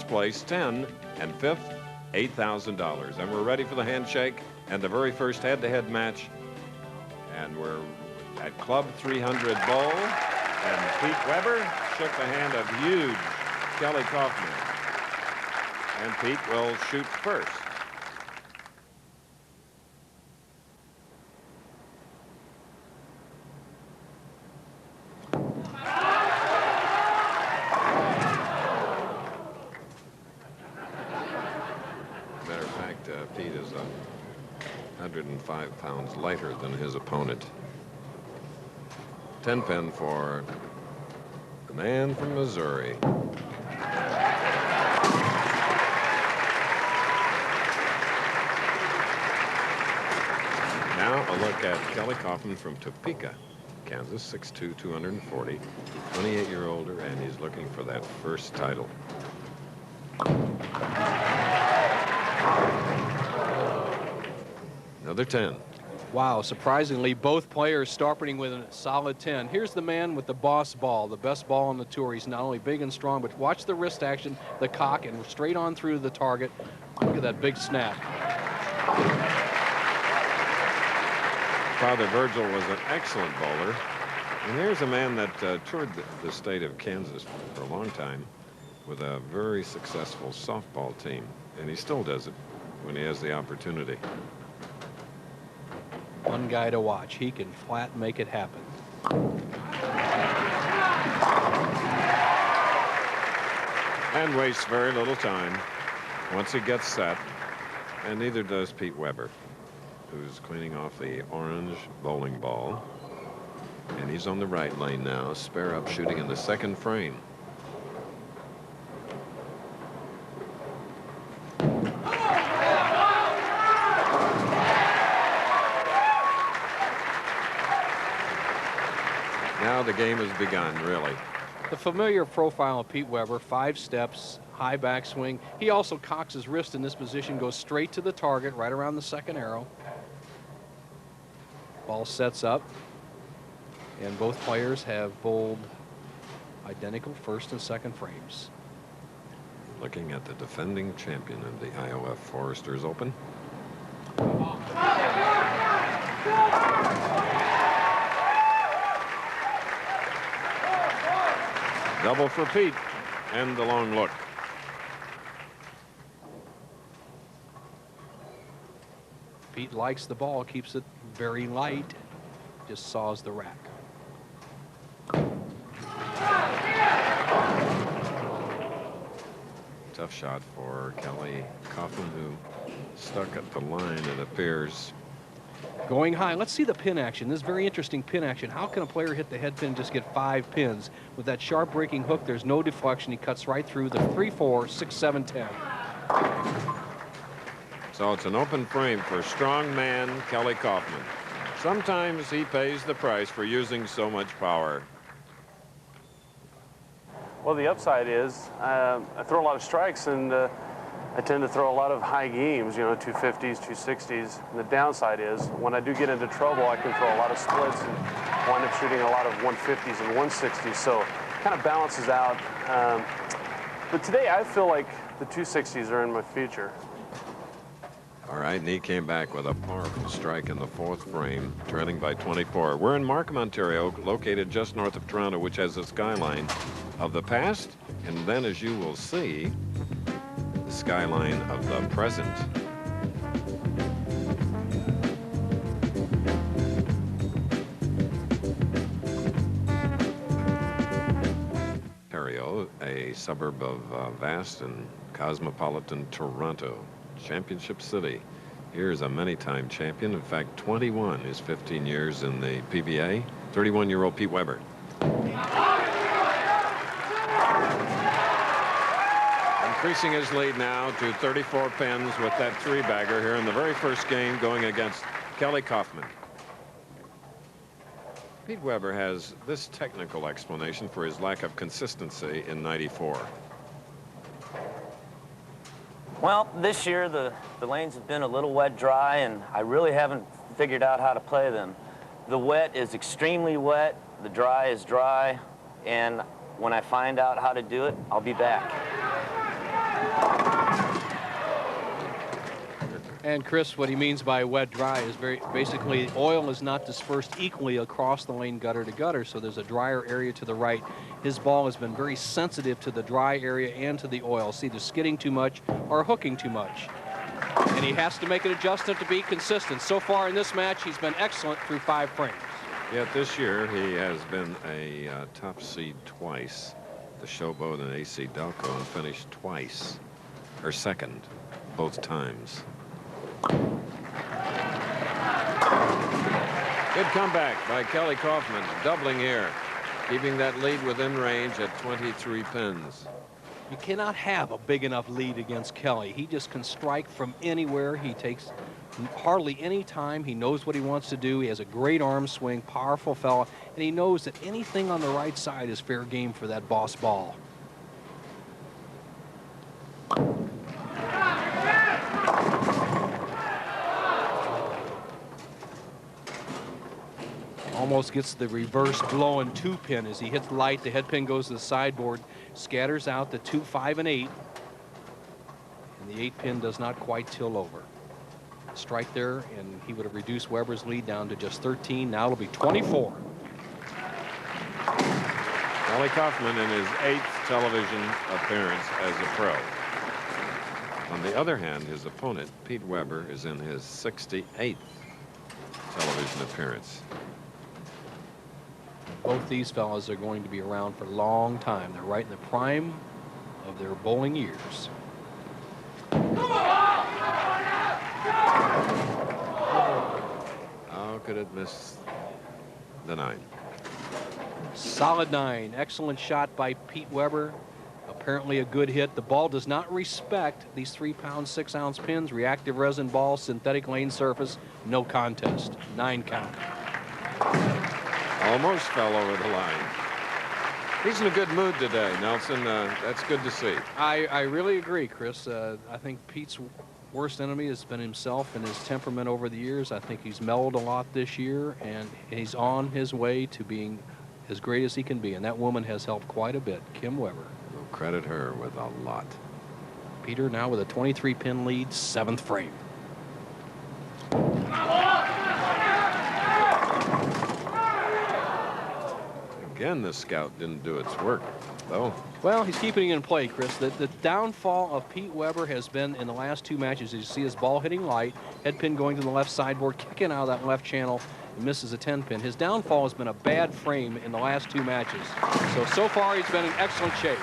first place, 10, and fifth, $8,000. And we're ready for the handshake and the very first head-to-head match. And we're at Club 300 Bowl, and Pete Weber shook the hand of huge Kelly Coffman. And Pete will shoot first. Matter of fact, Pete is 105 pounds lighter than his opponent. 10 pin for the man from Missouri. Now a look at Kelly Coffman from Topeka, Kansas, 6'2", 240, 28-year older, and he's looking for that first title. Another 10. Wow, surprisingly, both players starting with a solid 10. Here's the man with the boss ball, the best ball on the tour. He's not only big and strong, but watch the wrist action, the cock, and straight on through the target. Look at that big snap. Father Virgil was an excellent bowler. And here's a man that toured the state of Kansas for a long time with a very successful softball team. And he still does it when he has the opportunity. One guy to watch. He can flat make it happen. And wastes very little time once he gets set. And neither does Pete Weber, who's cleaning off the orange bowling ball. And he's on the right lane now, spare up shooting in the second frame. Now the game has begun, really. The familiar profile of Pete Weber, 5 steps, high backswing. He also cocks his wrist in this position, goes straight to the target, right around the second arrow. Ball sets up, and both players have bowled identical first and second frames. Looking at the defending champion of the IOF Foresters Open. Double for Pete, and the long look. Pete likes the ball, keeps it very light, just saws the rack. Tough shot for Kelly Coffman, who stuck at the line, it appears. Going high. Let's see the pin action. This is very interesting pin action. How can a player hit the head pin and just get 5 pins? With that sharp breaking hook, there's no deflection. He cuts right through the 3, 4, 6, 7, 10. So it's an open frame for strong man Kelly Coffman. Sometimes he pays the price for using so much power. Well, the upside is I throw a lot of strikes, and I tend to throw a lot of high games, you know, 250s, 260s. And the downside is when I do get into trouble, I can throw a lot of splits and wind up shooting a lot of 150s and 160s. So it kind of balances out. But today I feel like the 260s are in my future. All right, and he came back with a powerful strike in the 4th frame, trailing by 24. We're in Markham, Ontario, located just north of Toronto, which has a skyline of the past, and then, as you will see, the skyline of the present. Ontario, a suburb of vast and cosmopolitan Toronto, championship city. Here's a many-time champion. In fact, 21 is 15 years in the PBA. 31-year-old Pete Weber. Increasing his lead now to 34 pins with that 3-bagger here in the very first game, going against Kelly Coffman. Pete Weber has this technical explanation for his lack of consistency in '94. Well, this year the lanes have been a little wet dry, and I really haven't figured out how to play them. The wet is extremely wet, the dry is dry, and when I find out how to do it, I'll be back. And Chris, what he means by wet dry is basically oil is not dispersed equally across the lane gutter to gutter, so there's a drier area to the right. His ball has been very sensitive to the dry area and to the oil. See, either skidding too much or hooking too much. And he has to make an adjustment to be consistent. So far in this match, he's been excellent through 5 frames. Yet this year, he has been a top seed twice, the Showboat and AC Delco, and finished twice, or second, both times. Good comeback by Kelly Coffman, doubling here, keeping that lead within range at 23 pins. You cannot have a big enough lead against Kelly. He just can strike from anywhere. He takes hardly any time. He knows what he wants to do. He has a great arm swing, powerful fella, and he knows that anything on the right side is fair game for that boss ball. Almost gets the reverse blow and 2-pin as he hits light. The head pin goes to the sideboard, scatters out the 2, 5, and 8. And the 8-pin does not quite till over. Strike there, and he would have reduced Weber's lead down to just 13. Now it'll be 24. Kelly Coffman in his 8th television appearance as a pro. On the other hand, his opponent, Pete Weber, is in his 68th television appearance. Both these fellas are going to be around for a long time. They're right in the prime of their bowling years. How could it miss the 9? Solid 9. Excellent shot by Pete Weber. Apparently a good hit. The ball does not respect these 3-pound, 6-ounce pins. Reactive resin ball, synthetic lane surface, no contest. 9 count. Almost fell over the line. He's in a good mood today, Nelson. That's good to see. I really agree, Chris. I think Pete's worst enemy has been himself and his temperament over the years. I think he's mellowed a lot this year, and he's on his way to being as great as he can be. And that woman has helped quite a bit, Kim Weber. We'll credit her with a lot. Peter now with a 23-pin lead, 7th frame. Again, the scout didn't do its work, though. Well, he's keeping it in play, Chris. The downfall of Pete Weber has been in the last 2 matches. As you see his ball hitting light, head pin going to the left sideboard, kicking out of that left channel, and misses a 10-pin. His downfall has been a bad frame in the last 2 matches. So far, he's been in excellent shape.